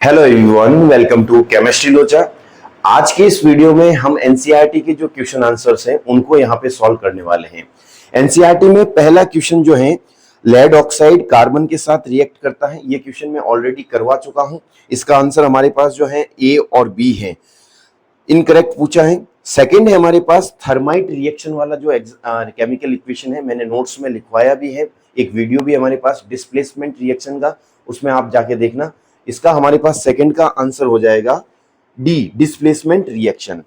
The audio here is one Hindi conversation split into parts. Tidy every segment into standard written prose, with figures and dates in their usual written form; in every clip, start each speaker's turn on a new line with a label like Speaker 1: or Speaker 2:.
Speaker 1: Hello everyone, welcome to chemistry लोचा। आज के इस वीडियो में हम एनसीईआरटी के जो क्वेश्चन आंसर्स हैं उनको यहाँ पे सॉल्व करने वाले हैं। एनसीईआरटी में पहला क्वेश्चन जो है, लेड ऑक्साइड कार्बन के साथ रिएक्ट करता है। ये क्वेश्चन मैं ऑलरेडी करवा चुका हूँ। इसका आंसर हमारे पास जो है ए और बी है, इनकरेक्ट पूछा है। सेकंड है हमारे पास थर्माइट रिएक्शन वाला जो केमिकल इक्वेशन है, मैंने नोट्स में लिखवाया भी है, एक वीडियो भी हमारे पास डिस्प्लेसमेंट रिएक्शन का, उसमें आप जाके देखना। इसका हमारे पास सेकंड का आंसर हो जाएगा D, displacement reaction.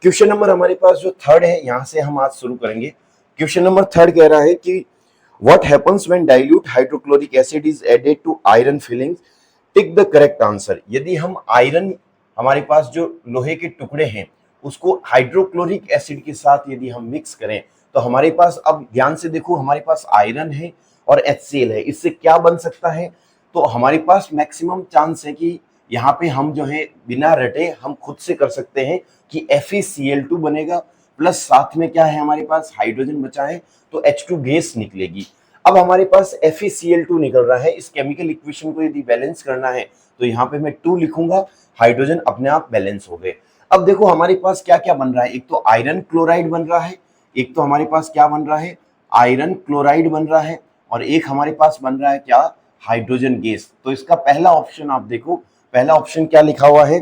Speaker 1: Question number हमारे पास जो थर्ड है, यहां से हम आज शुरू करेंगे। क्वेश्चन नंबर थर्ड कह रहा है कि what happens when dilute hydrochloric acid is added to iron filings, tick the correct answer. यदि हम आयरन, हमारे पास जो लोहे के टुकड़े हैं, उसको हाइड्रोक्लोरिक एसिड के साथ यदि हम मिक्स करें तो हमारे पास, अब ध्यान से देखो, हमारे पास आयरन है और HCl है। इससे क्या बन सकता है? तो हमारे पास मैक्सिमम चांस है कि यहाँ पे हम जो है बिना रटे हम खुद से कर सकते हैं कि FeCl2 बनेगा, प्लस साथ में क्या है, हमारे पास हाइड्रोजन बचा है तो H2 गैस निकलेगी। अब हमारे पास FeCl2 निकल रहा है। इस केमिकल इक्वेशन को यदि बैलेंस करना है तो यहाँ पे मैं 2 लिखूंगा, हाइड्रोजन अपने आप बैलेंस हो गए। अब देखो हमारे पास क्या क्या बन रहा है, एक तो आयरन क्लोराइड बन रहा है, एक तो हमारे पास क्या बन रहा है, आयरन क्लोराइड बन रहा है, और एक हमारे पास बन रहा है क्या, हाइड्रोजन गैस। तो इसका पहला ऑप्शन आप देखो, पहला ऑप्शन क्या लिखा हुआ है,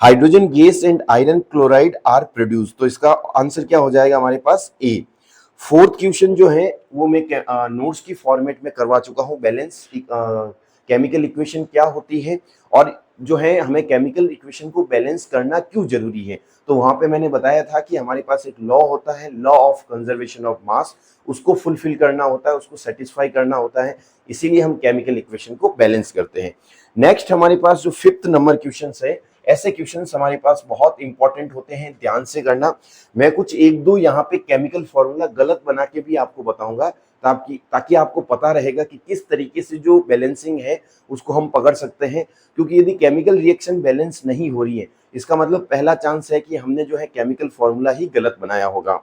Speaker 1: hydrogen gas and iron chloride are produce. तो इसका आंसर क्या हो जाएगा हमारे पास, ए। फोर्थ क्वेश्चन जो है वो मैं नोट्स की फॉर्मेट में करवा चुका हूँ, बैलेंस केमिकल इक्वेशन क्या होती है और जो है हमें केमिकल इक्वेशन को बैलेंस करना क्यों जरूरी है। तो वहां पे मैंने बताया था कि हमारे पास एक लॉ होता है, law of conservation of mass, उसको फुलफिल करना होता है, उसको सेटिस्फाई करना होता है, इसीलिए हम केमिकल इक्वेशन को बैलेंस करते हैं। नेक्स्ट हमारे पास जो 5th नंबर क्वेश्चन है, ऐसे क्वेश्चंस हमारे पास बहुत इंपॉर्टेंट होते हैं, ध्यान से करना। मैं कुछ एक दो यहाँ पे केमिकल फॉर्मूला गलत बना के भी आपको बताऊंगा, ताकि आपको पता रहेगा कि किस तरीके से जो बैलेंसिंग है उसको हम पकड़ सकते हैं। क्योंकि यदि केमिकल रिएक्शन बैलेंस नहीं हो रही है, इसका मतलब पहला चांस है कि हमने जो है केमिकल फॉर्मूला ही गलत बनाया होगा।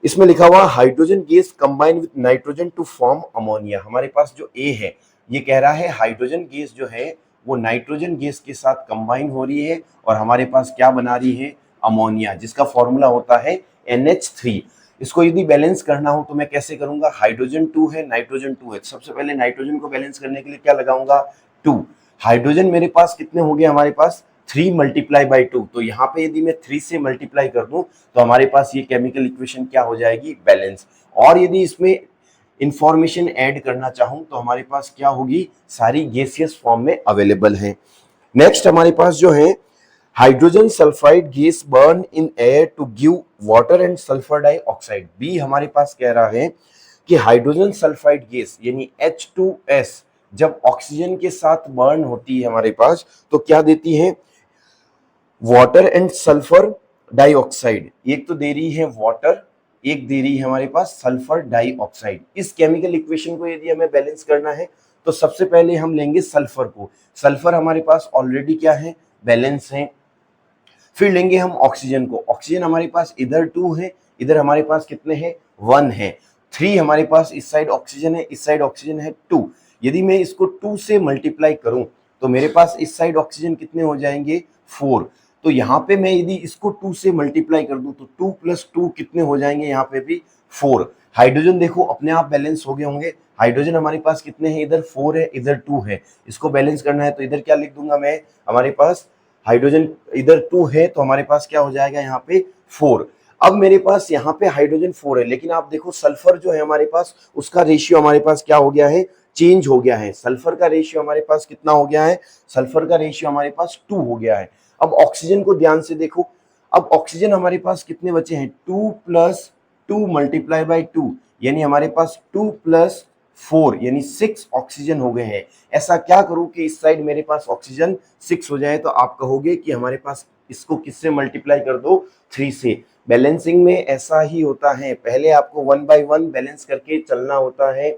Speaker 1: इसमें लिखा हुआ hydrogen gas combine with nitrogen to form ammonia. हमारे पास जो ए है, ये कह रहा है हाइड्रोजन गैस जो है वो नाइट्रोजन गैस के साथ कंबाइन हो रही है और हमारे पास क्या बना रही है, अमोनिया, जिसका फॉर्मूला होता है NH3। इसको यदि बैलेंस करना हो तो मैं कैसे करूंगा, हाइड्रोजन 2 है, नाइट्रोजन 2 है, सबसे पहले नाइट्रोजन को बैलेंस करने के लिए क्या लगाऊंगा, 2। हाइड्रोजन मेरे पास कितने हो गए, हमारे पास 3 मल्टीप्लाई बाई 2। तो यहाँ पे यदि मैं 3 से मल्टीप्लाई कर दूं तो हमारे पास ये केमिकल इक्वेशन क्या हो जाएगी, बैलेंस। और यदि इसमें इंफॉर्मेशन ऐड करना चाहूं तो हमारे पास क्या होगी, सारी गैसियस फॉर्म में अवेलेबल है। नेक्स्ट हमारे पास जो है, hydrogen sulphide gas burn in air to give water and sulphur dioxide. B हमारे पास कह रहा है कि हाइड्रोजन सल्फाइड गैस यानी H2S जब ऑक्सीजन के साथ बर्न होती है हमारे पास तो क्या देती है, वाटर एंड सल्फर डाइऑक्साइड। एक तो दे रही है वाटर, एक दे रही है हमारे पास सल्फर डाइऑक्साइड। इस केमिकल इक्वेशन को यदि हमें बैलेंस करना है तो सबसे पहले हम लेंगे सल्फर को। सल्फर हमारे पास ऑलरेडी क्या है, बैलेंस है। फिर लेंगे हम ऑक्सीजन को। ऑक्सीजन हमारे पास इधर 2 है, इधर हमारे पास कितने हैं, 1 है। 3 हमारे पास इस साइड ऑक्सीजन है, इस साइड ऑक्सीजन है 2। यदि मैं इसको 2 से मल्टीप्लाई करूं तो मेरे पास इस साइड ऑक्सीजन कितने हो जाएंगे, 4। तो यहाँ पे मैं यदि इसको 2 से मल्टीप्लाई कर दूं तो 2 + 2 कितने हो जाएंगे, यहाँ पे भी 4। हाइड्रोजन देखो अपने आप बैलेंस हो गए होंगे। हाइड्रोजन हमारे पास कितने हैं, इधर 4 है, इधर 2 है। इसको बैलेंस करना है तो इधर क्या लिख दूंगा मैं, हमारे पास हाइड्रोजन इधर 2 है तो हमारे पास क्या हो जाएगा, यहाँ पे 4। अब मेरे पास यहाँ पे हाइड्रोजन 4 है, लेकिन आप देखो सल्फर जो है हमारे पास, उसका रेशियो हमारे पास क्या हो गया है, चेंज हो गया है। सल्फर का रेशियो हमारे पास कितना हो गया है, सल्फर का रेशियो हमारे पास 2 हो गया है। अब ऑक्सीजन को ध्यान से देखो, अब ऑक्सीजन हमारे पास कितने बचे हैं, 2 + 2 मल्टीप्लाई बाई 2 यानी हमारे पास 2 + 4 यानी 6 ऑक्सीजन हो गए हैं। ऐसा क्या करूं कि इस साइड मेरे पास ऑक्सीजन 6 हो जाए, तो आप कहोगे कि हमारे पास इसको किससे मल्टीप्लाई कर दो, 3 से। बैलेंसिंग में ऐसा ही होता है, पहले आपको 1 बाय 1 बैलेंस करके चलना होता है।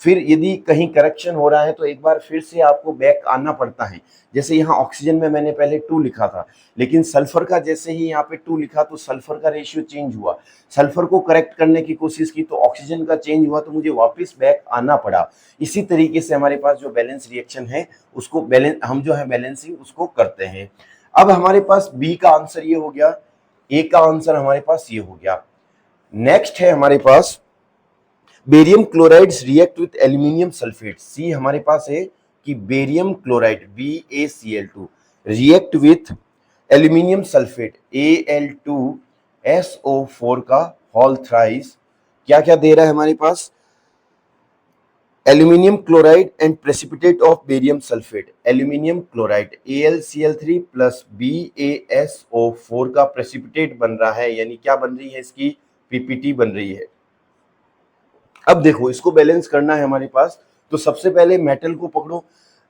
Speaker 1: फिर यदि कहीं करेक्शन हो रहा है तो एक बार फिर से आपको बैक आना पड़ता है। जैसे यहाँ ऑक्सीजन में मैंने पहले 2 लिखा था, लेकिन सल्फर का जैसे ही यहाँ पे 2 लिखा तो सल्फर का रेशियो चेंज हुआ। सल्फर को करेक्ट करने की कोशिश की तो ऑक्सीजन का चेंज हुआ, तो मुझे वापस बैक आना पड़ा। इसी तरीके से हमारे पास जो बैलेंस रिएक्शन है उसको हम जो है बैलेंसिंग उसको करते हैं। अब हमारे पास बी का आंसर ये हो गया, ए का आंसर हमारे पास ये हो गया। नेक्स्ट है हमारे पास barium chlorides react with aluminium sulphate. See हमारे पास है कि barium chloride BaCl2 react with aluminium sulphate Al2SO4 का होल थ्राइस क्या क्या दे रहा है हमारे पास, aluminium chloride and precipitate of barium sulphate. Aluminium chloride AlCl3 plus BaSO4 का प्रेसिपिटेट बन रहा है, यानी क्या बन रही है, इसकी PPT बन रही है। अब देखो इसको बैलेंस करना है हमारे पास, तो सबसे पहले मेटल को पकड़ो।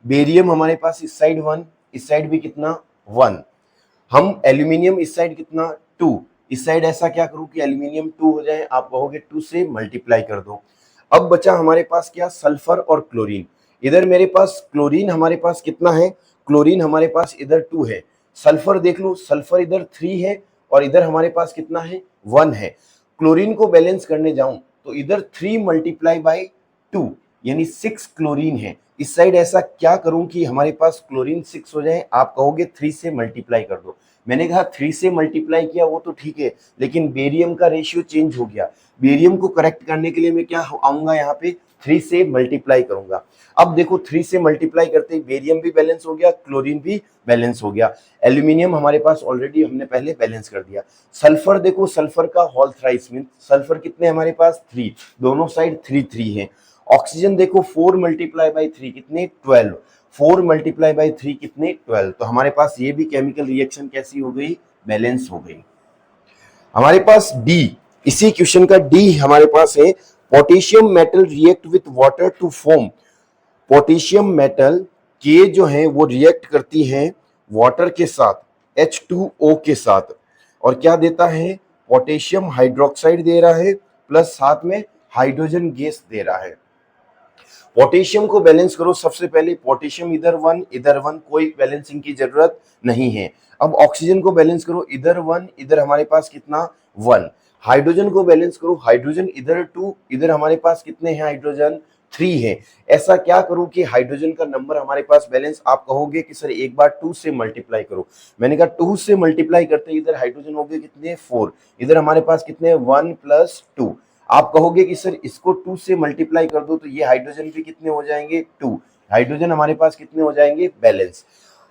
Speaker 1: बेरियम हमारे पास इस साइड 1, इस साइड भी कितना 1। हम एल्यूमिनियम इस साइड कितना 2, इस साइड ऐसा क्या करूं कि एल्यूमिनियम 2 हो जाए, आप कहोगे 2 से मल्टीप्लाई कर दो। अब बचा हमारे पास क्या, सल्फर और क्लोरीन। इधर मेरे पास क्लोरीन हमारे पास कितना है, क्लोरीन हमारे पास इधर 2 है। सल्फर देख लो, सल्फर इधर 3 है और इधर हमारे पास कितना है 1 है। क्लोरीन को बैलेंस करने जाऊं तो इधर 3 मल्टीप्लाई बाई 2 यानी 6 क्लोरीन है। इस साइड ऐसा क्या करूं कि हमारे पास क्लोरीन 6 हो जाए, आप कहोगे 3 से मल्टीप्लाई कर दो। मैंने कहा 3 से मल्टीप्लाई किया वो तो ठीक है, लेकिन बेरियम का रेशियो चेंज हो गया। बेरियम को करेक्ट करने के लिए मैं क्या आऊंगा, यहाँ पे 3 से मल्टीप्लाई करूंगा। अब देखो 3 से मल्टीप्लाई करते ही बेरियम भी बैलेंस हो गया, क्लोरीन भी बैलेंस हो गया। एल्यूमिनियम हमारे पास ऑलरेडी हमने पहले बैलेंस कर दिया। सल्फर देखो, सल्फर का होल थ्राइस मीन सल्फर कितने हमारे पास 3, दोनों साइड 3 है। ऑक्सीजन देखो 4 मल्टीप्लाई बाई 3 कितने 12, 4 मल्टीप्लाई बाई 3 कितने 12। तो हमारे पास ये भी केमिकल रिएक्शन कैसी हो गई, बैलेंस हो गई। हमारे पास डी, इसी क्वेश्चन का डी हमारे पास है, potassium metal react with water to form. Potassium metal के जो है वो रिएक्ट करती है वाटर के साथ, H2O के साथ, और क्या देता है, पोटेशियम हाइड्रोक्साइड दे रहा है प्लस साथ में हाइड्रोजन गैस दे रहा है। पोटेशियम को बैलेंस करो, सबसे पहले पोटेशियम इधर 1 इधर 1, कोई बैलेंसिंग की जरूरत नहीं है। अब ऑक्सीजन को बैलेंस करो, इधर 1 इधर हमारे पास कितना 1। हाइड्रोजन को बैलेंस करो, हाइड्रोजन इधर 2 इधर हमारे पास कितने हैं हाइड्रोजन 3 है। ऐसा क्या करूं कि हाइड्रोजन का नंबर हमारे पास बैलेंस, आप कहोगे कि सर एक बार 2 से मल्टीप्लाई करो। मैंने कहा 2 से मल्टीप्लाई करते इधर हाइड्रोजन हो गए कितने 4, इधर हमारे पास कितने 1 प्लस 2। आप कहोगे कि सर इसको 2 से मल्टीप्लाई कर दो तो ये हाइड्रोजन भी कितने हो जाएंगे 2, हाइड्रोजन हमारे पास कितने हो जाएंगे बैलेंस।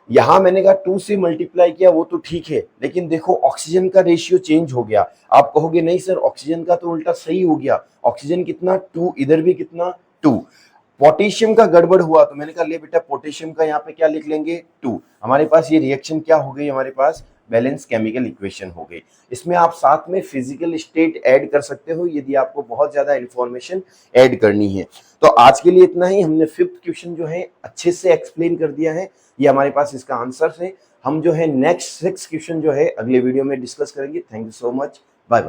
Speaker 1: यहां मैंने कहा 2 से मल्टीप्लाई किया वो तो ठीक है, लेकिन देखो ऑक्सीजन का रेशियो चेंज हो गया। आप कहोगे नहीं सर ऑक्सीजन का तो उल्टा सही हो गया, ऑक्सीजन कितना 2 इधर भी कितना 2। पोटेशियम का गड़बड़ हुआ तो मैंने कहा ले बेटा पोटेशियम का यहाँ पे क्या लिख लेंगे 2। हमारे पास ये रिएक्शन क्या हो गई, हमारे पास बैलेंस केमिकल इक्वेशन हो गई। इसमें आप साथ में फिजिकल स्टेट ऐड कर सकते हो यदि आपको बहुत ज्यादा इंफॉर्मेशन ऐड करनी है। तो आज के लिए इतना ही, हमने 5th क्वेश्चन जो है अच्छे से एक्सप्लेन कर दिया है, ये हमारे पास इसका आंसर है। हम जो है नेक्स्ट 6 क्वेश्चन जो है अगले वीडियो में डिस्कस करेंगे। Thank you so much.